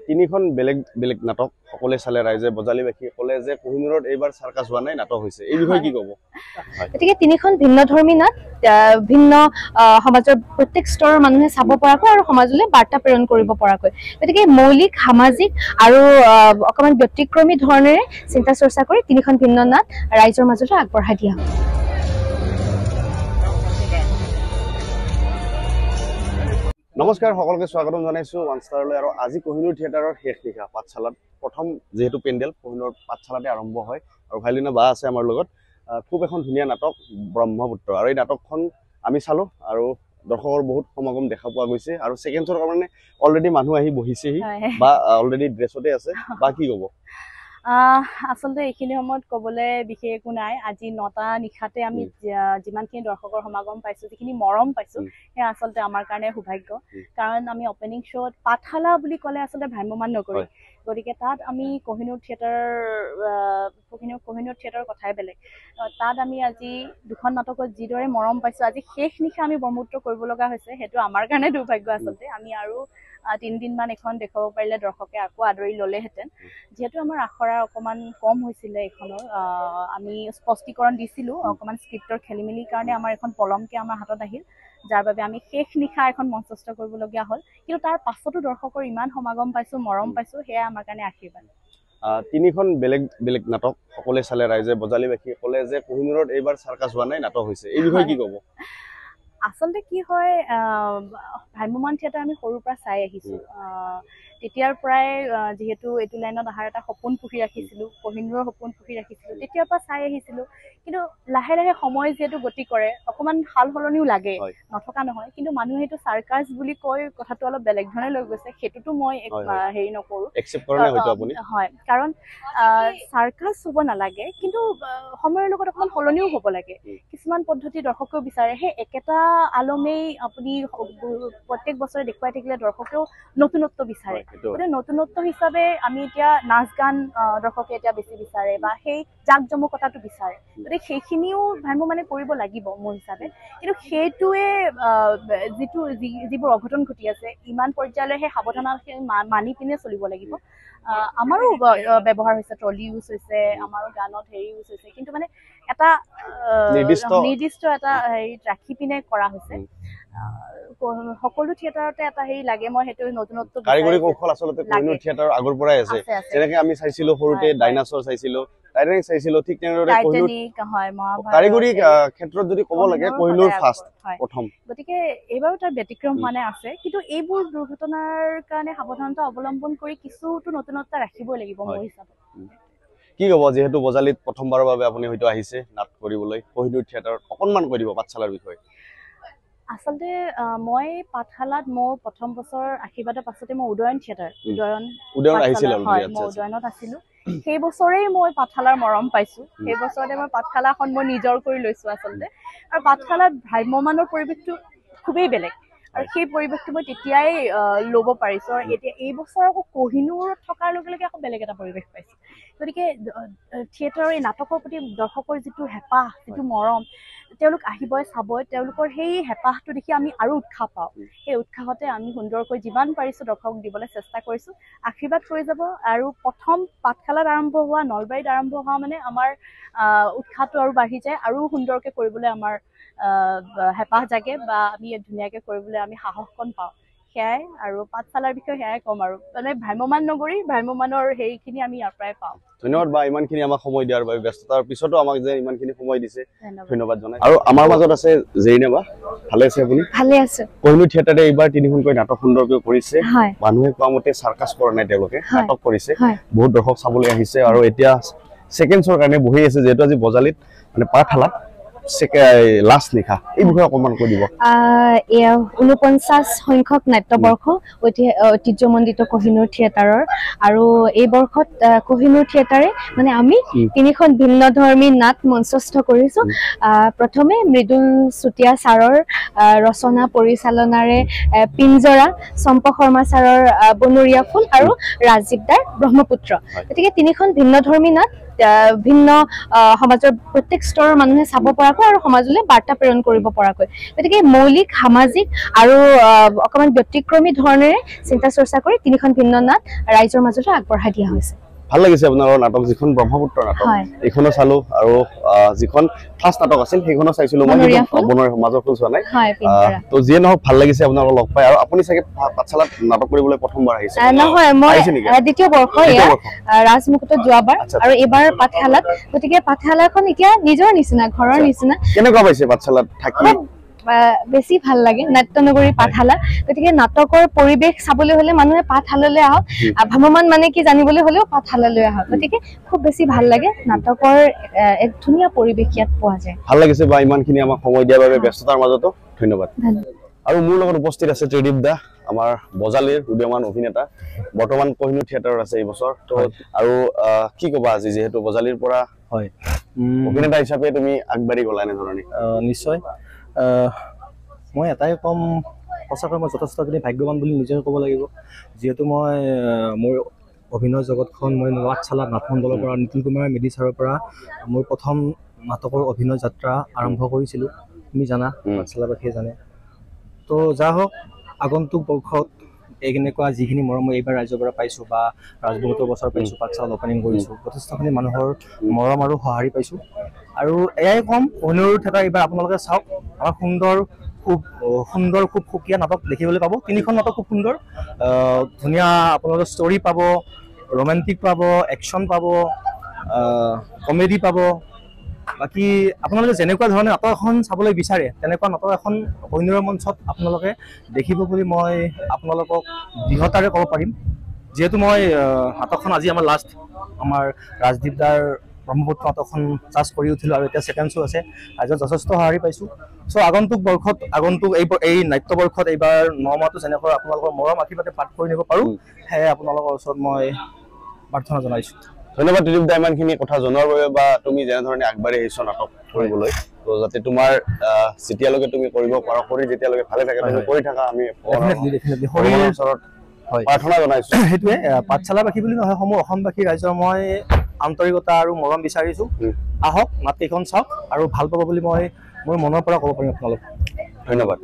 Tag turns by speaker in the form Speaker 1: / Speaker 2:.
Speaker 1: তিনিখন বেলেগ বেলেগ নাটক সকলে চালে ৰাইজে বজালীবাসী ক'লে যে কোহিনুৰত এইবাৰ চাৰ্কাছ হোৱা নাই নাটক হৈছে এই বিষয়ে কি ক'ব
Speaker 2: গতিকে তিনিখন ভিন্নধৰ্মী নাট ভিন্ন সমাজৰ প্ৰত্যেক স্তৰৰ মানুহে চাব পৰাকৈ আৰু সমাজলৈ বাৰ্তা প্ৰেৰণ কৰিব পৰাকৈ গতিকে মৌলিক সামাজিক আৰু অকমান ব্যতিক্ৰমী ধৰণেৰে চিন্তা চৰ্চা কৰি তিনিখন ভিন্ন নাট ৰাইজৰ মাজলৈ আগবঢ়াই দিয়া হয়
Speaker 1: নমস্কাৰ সকলোকে স্বাগতম জনাইছো ওৱান ষ্টাৰলৈ আৰু আজি কোহিনুৰ থিয়েটাৰৰ শেষ নিশা পাঠশালাত প্ৰথম যেহেতু পেণ্ডেল কোহিনুৰ পাঠশালাতে আৰম্ভ হয় আৰু ভাইলিনা বা আছে আমাৰ লগত খুব এখন ধুনীয়া নাটক ব্ৰহ্মপুত্ৰ আৰু এই নাটকখন আমি চালো আৰু দৰ্শকৰ বহুত সমাগম দেখা পোৱা গৈছে আৰু সেকেন্ড শোৰ কাৰণে অলৰেডি মানুহ আহি বহিছেহি বা অলৰেডি ড্ৰেছতে আছে বা কি ক'ব
Speaker 3: আসলতে এইখিনি সময়ত ক'বলৈ বিশেষ একো নাই আজি 9টা নিশাতে আমি যিমানখিনি দৰ্শকৰ সমাগম পাইছো যিখিনি মৰম পাইছো সেয়া আচলতে আমাৰ কাৰণে সৌভাগ্য কাৰণ আমি অপেনিং শ্ব'ত পাঠশালা বুলি ক'লে আচলতে ভ্ৰাম্যমান নকৰি গতিকে তাত আমি কোহিনুৰ থিয়েটাৰৰ কথাই বেলেগ তাত আমি আজি দুখন নাটকত যিদৰে মৰম পাইছো আজি শেষ নিশা আমি ব্ৰহ্মপুত্ৰ কৰিব লগা হৈছে সেইটো আমাৰ কাৰণে দুৰ্ভাগ্য আচলতে আমি আৰু 3 দিনমান এখন দেখাব পাৰিলে দৰ্শকে আকৌ আদৰি ল'লেহেঁতেন যেহেতু আমাৰ আখৰা অকমান কম হৈছিলে এখনৰ আমি স্পষ্টীকৰণ দিছিলো অকমান স্ক্ৰিপ্টৰ খেলিমেলিৰ কাৰণে আমাৰ এখন পলমকে আমাৰ হাতত আহিল যাৰ বাবে আমি শেষ নিশা এখন মঞ্চস্থ কৰিবলগীয়া হ'ল কিন্তু তাৰ পাছতো দৰ্শকৰ ইমান সমাগম পাইছো মৰম পাইছো সেয়া আমাৰ কাৰণে আশীৰ্বাদ
Speaker 1: তিনিখন বেলেগ বেলেগ নাটক সকলে চালে ৰাইজে বজালীবাসী ক'লে যে কোহিনুৰত এইবাৰ চাৰ্কাছ হোৱা নাই নাটক হৈছে এই বিষয়ে কি ক'ব
Speaker 3: আসলতে কি হয় ভ্ৰাম্যমান থিয়েটাৰ আমি সৰুৰ পৰা চাই আহিছো তেতিয়াৰ পৰাই যেহেতু এইটো লাইনত অহাৰ এটা সপোন পুহি ৰাখিছিলো কোহিনুৰৰ সপোন পুহি ৰাখিছিলো তেতিয়াৰ পৰা চাই আহিছিলো কিন্তু লাহে লাহে সময় যেহেতু গতি কৰে অকমান সাল সলনিও লাগে নথকা নহয় কিন্তু মানুহে এইটো চাৰ্কাছ বুলি কৈ কথাটো অলপ বেলেগ ধৰণে লৈ গৈছে সেইটোতো মই হেৰি নকৰো
Speaker 1: একচেপ্ট কৰা নাই হয়তো আপুনি
Speaker 3: হয় কাৰণ চাৰ্কাছ হ'ব নালাগে কিন্তু সময়ৰ লগত অকমান সলনিও হ'ব লাগে কিছুমান পদ্ধতি দৰ্শকেও বিচাৰে সেই একেটা আলমেই আপুনি প্ৰত্যেক বছৰে দেখুৱাই থাকিলে দৰ্শকেও নতুনত্ব বিচাৰে গতিকে নতুনত্ব হিচাপে আমি এতিয়া নাচ গান দৰ্শকে এতিয়া বেছি বিচাৰে বা সেই জাক জমকতাটো বিচাৰে গতিকে সেইখিনিও ভ্ৰাম্যমানে কৰিব লাগিব মোৰ হিচাপে কিন্তু সেইটোৱে যিবোৰ অঘটন ঘটি আছে ইমান পৰ্যায়লৈ সেই সাৱধানতা মানি পিনে চলিব লাগিব আমাৰো ব্যৱহাৰ হৈছে ট্ৰলি ইউজ হৈছে আমাৰো গানত হেৰি ইউজ হৈছে কিন্তু মানে এটা নিৰ্দিষ্ট এটা হেৰি ৰাখি পিনে কৰা হৈছে সকলো থিয়েটাৰতে এটা হেৰি লাগে মই সেইটো নতুনত্ব
Speaker 1: কাৰিকৰী কৌশল আচলতে কোহিনুৰ থিয়েটাৰৰ আগৰ পৰাই আছে যেনেকৈ আমি চাইছিলো সৰুতে ডাইনাছৰ চাইছিলো টাইটানিক চাইছিলো ঠিক তেনেদৰে কাৰিকৰী ক্ষেত্ৰত যদি ক'ব লাগে কোহিনুৰ ফাৰ্ষ্ট প্ৰথম
Speaker 3: গতিকে এইবাৰো তাৰ ব্যতিক্ৰম মানে আছে কিন্তু এইবোৰ দুৰ্ঘটনাৰ কাৰণে সাৱধানতা অৱলম্বন কৰি কিছুতো নতুনত্ব ৰাখিবই লাগিব মোৰ হিচাপত
Speaker 1: কি ক'ব যেহেতু বজালীত প্ৰথমবাৰৰ বাবে আপুনি হয়তো আহিছে নাট কৰিবলৈ কোহিনুৰ থিয়েটাৰত অকণমান কৈ দিব পাঠশালাৰ বিষয়ে
Speaker 3: আচলতে মই পাঠশালাত মোৰ প্ৰথম বছৰ আশীৰ্বাদৰ পাছতে মই উদয়ন থিয়েটাৰ উদয়নত আছিলো সেই বছৰেই মই পাঠশালাৰ মৰম পাইছো সেই বছৰতে মই পাঠশালাখন মই নিজৰ কৰি লৈছো আচলতে আৰু পাঠশালাত ভ্ৰাম্যমানৰ পৰিৱেশটো খুবেই বেলেগ আৰু সেই পৰিৱেশটো মই তেতিয়াই ল'ব পাৰিছো আৰু এতিয়া এই বছৰ আকৌ কোহিনুৰত থকাৰ লগে লগে আকৌ বেলেগ এটা পৰিৱেশ পাইছো গতিকে থিয়েটাৰৰ এই নাটকৰ প্ৰতি দৰ্শকৰ যিটো হেঁপাহ যিটো মৰম তেওঁলোক আহিবই চাবই তেওঁলোকৰ সেই হেঁপাহটো দেখি আমি আৰু উৎসাহ পাওঁ সেই উৎসাহতে আমি সুন্দৰকৈ যিমান পাৰিছো দৰ্শকক দিবলৈ চেষ্টা কৰিছো আশীৰ্বাদ কৰি যাব আৰু প্ৰথম পাঠশালাত আৰম্ভ হোৱা নলবাৰীত আৰম্ভ হোৱা মানে আমাৰ উৎসাহটো আৰু বাঢ়ি যায় আৰু সুন্দৰকৈ কৰিবলৈ আমাৰ হেঁপাহ জাগে বা আমি ধুনীয়াকৈ কৰিবলৈ আমি সাহসকণ পাওঁ সেয়াই আৰু পাঠশালাৰ বিষয়ে সেয়াই ক'ম আৰু মানে ভ্ৰাম্যমান নগৰী ভ্ৰাম্যমানৰ সেইখিনি আমি ইয়াৰ পৰাই পাওঁ
Speaker 1: ধন্যবাদ বা ইমানখিনি আমাক সময় দিয়াৰ বাবে ব্যস্ততাৰ পিছতো আমাক যে ইমানখিনি সময় দিছে ধন্যবাদ জনাই আৰু আমাৰ মাজত আছে জেৰিনা বা ভালে আছে আপুনি
Speaker 2: ভালে আছে
Speaker 1: কোহিনুৰ থিয়েটাৰে এইবাৰ তিনিখনকৈ নাটক সুন্দৰকৈ কৰিছে মানুহে কোৱা মতে চাৰ্কাছ কৰা নাই তেওঁলোকে নাটক কৰিছে বহুত দৰ্শক চাবলৈ আহিছে আৰু এতিয়া সেকেন্ড শোৰ কাৰণে বহি আছে যেহেতু আজি বজালীত মানে পাঠশালাত লাষ্ট নিশা এই বিষয়ে অকণমান কৈ দিব
Speaker 2: 49 সংখ্যক নাট্যবৰ্ষ ঐতিহ্যমণ্ডিত কোহিনুৰ থিয়েটাৰৰ আৰু এই বৰ্ষত কোহিনুৰ থিয়েটাৰে মানে আমি তিনিখন ভিন্নধৰ্মী নাট মঞ্চস্থ কৰিছো প্ৰথমে মৃদুল চুতীয়া ছাৰৰ ৰচনা পৰিচালনাৰে পিঞ্জৰা চম্পা শৰ্মা ছাৰৰ বনৰীয়া ফুল আৰু ৰাজীৱ দাৰ ব্ৰহ্মপুত্ৰ গতিকে তিনিখন ভিন্নধৰ্মী নাট ভিন্ন সমাজৰ প্ৰত্যেক স্তৰৰ মানুহে চাব পৰাকৈ আৰু সমাজলৈ বাৰ্তা প্ৰেৰণ কৰিব পৰাকৈ গতিকে মৌলিক সামাজিক আৰু অকমান ব্যতিক্ৰমী ধৰণেৰে চিন্তা চৰ্চা কৰি তিনিখন ভিন্ন নাট ৰাইজৰ মাজলৈ আগবঢ়াই দিয়া হৈছে
Speaker 1: ভাল লাগিছে আপোনাৰ নাটক যিখন ব্ৰহ্মপুত্ৰ নাটক এইখনো চালো আৰু যিখন ফাৰ্ষ্ট নাটক আছিল সেইখনো চাইছিলো মই বনৰ মাজৰ ফুল চোৱা নাই তো যিয়ে নহওক ভাল লাগিছে আপোনাক লগ পাই আৰু আপুনি চাগে পাঠশালাত নাটক কৰিবলৈ প্ৰথমবাৰ আহিছে
Speaker 2: নহয় মই দ্বিতীয় বৰ্ষ ৰাজমুকুটত যোৱাবাৰ আৰু এইবাৰ পাঠশালাত গতিকে পাঠশালাখন এতিয়া নিজৰ নিচিনা ঘৰৰ নিচিনা
Speaker 1: কেনেকুৱা পাইছে পাঠশালাত থাকি
Speaker 2: বেছি ভাল লাগে নাট্যনগৰী পাঠশালা গতিকে নাটকৰ পৰিৱেশ চাবলৈ হলে মানুহে পাঠশালালৈ আহক ভ্ৰমণ মানে কি জানিবলৈ হলেও পাঠশালালৈ আহক গতিকে খুব বেছি ভাল লাগে নাটকৰ এক ধুনীয়া পৰিৱেশ ইয়াত পোৱা যায়
Speaker 1: ভাল লাগিছে বা ইমানখিনি আমাক সময় দিয়াৰ বাবে ব্যস্ততাৰ মাজতো ধন্যবাদ আৰু মোৰ লগত উপস্থিত আছে ত্ৰিদীপ দা আমাৰ বজালীৰ উদীয়মান অভিনেতা বৰ্তমান কোহিনুৰ থিয়েটাৰত আছে এই বছৰ তো আৰু কি ক'বা আজি যেহেতু বজালীৰ পৰা
Speaker 4: হয়
Speaker 1: অভিনেতা হিচাপে তুমি আগবাঢ়ি গলা এনেধৰণে
Speaker 4: নিশ্চয় মই এটাই কম সঁচাকৈ মই যথেষ্টখিনি ভাগ্যৱান বুলি নিজে ক'ব লাগিব যিহেতু মই মোৰ অভিনয় জগতখন মই পাঠশালা নাটমণ্ডলৰ পৰা নিতুল কুমাৰ মেধি ছাৰৰ পৰা মোৰ প্ৰথম নাটকৰ অভিনয় যাত্ৰা আৰম্ভ কৰিছিলোঁ তুমি জানা পাঠশালাবাসীয়ে জানে তো যা হওক আগন্তুক বৰ্ষত এনেকুৱা যিখিনি মৰম মই এইবাৰ ৰাইজৰ পৰা পাইছোঁ বা ৰাজমুকুটৰ বছৰ পাইছোঁ পাঠশালাত অপেনিং কৰিছোঁ যথেষ্টখিনি মানুহৰ মৰম আৰু সঁহাৰি পাইছোঁ আৰু এয়াই ক'ম কোহিনুৰ থিয়েটাৰ এইবাৰ আপোনালোকে চাওক আমাৰ সুন্দৰ খুব সুকীয়া নাটক দেখিবলৈ পাব তিনিখন নাটক খুব সুন্দৰ ধুনীয়া আপোনালোকে ষ্টৰি পাব ৰোমেণ্টিক পাব একশ্যন পাব কমেডি পাব বাকী আপোনালোকে যেনেকুৱা ধৰণে নাটক এখন চাবলৈ বিচাৰে তেনেকুৱা নাটক এখন কোহিনুৰৰ মঞ্চত আপোনালোকে দেখিব বুলি মই আপোনালোকক দৃঢ়তাৰে ক'ব পাৰিম যিহেতু মই নাটকখন আজি আমাৰ লাষ্ট আমাৰ ৰাজদীপ দাৰ ব্ৰহ্মপুত্ৰ নাটকখন জাজ কৰি উঠিলোঁ আৰু এতিয়া ছেকেণ্ড শ্ব' আছে ৰাইজত যথেষ্ট সঁহাৰি পাইছোঁ চ' আগন্তুক এই নাট্যবৰ্ষত এইবাৰ 9 মাহটো যেনেকৈ আপোনালোকৰ মৰম আশীৰ্বাদে পাঠ কৰি নিব পাৰোঁ সেয়ে আপোনালোকৰ ওচৰত মই প্ৰাৰ্থনা জনাইছোঁ
Speaker 1: ধন্যবাদ ত্ৰিদীপ দা ইমানখিনি কথা জনোৱাৰ বাবে বা তুমি যেনেধৰণে আগবাঢ়ি আহিছা নাটক কৰিবলৈ তো যাতে তোমাৰ যেতিয়ালৈকে তুমি কৰিব পাৰা শৰীৰ যেতিয়ালৈকে ভালে থাকে তুমি কৰি থাকা আমি শৰীৰৰ ওচৰত প্ৰাৰ্থনা জনাইছোঁ
Speaker 4: সেইটোৱে পাঠশালাবাসী বুলি নহয় সমূহ অসমবাসী ৰাইজৰ মই আন্তৰিকতা আৰু মৰম বিচাৰিছোঁ আহক নাটকেইখন চাওক আৰু ভাল পাব বুলি মই মোৰ মনৰ পৰা ক'ব পাৰিম আপোনালোক
Speaker 1: ধন্যবাদ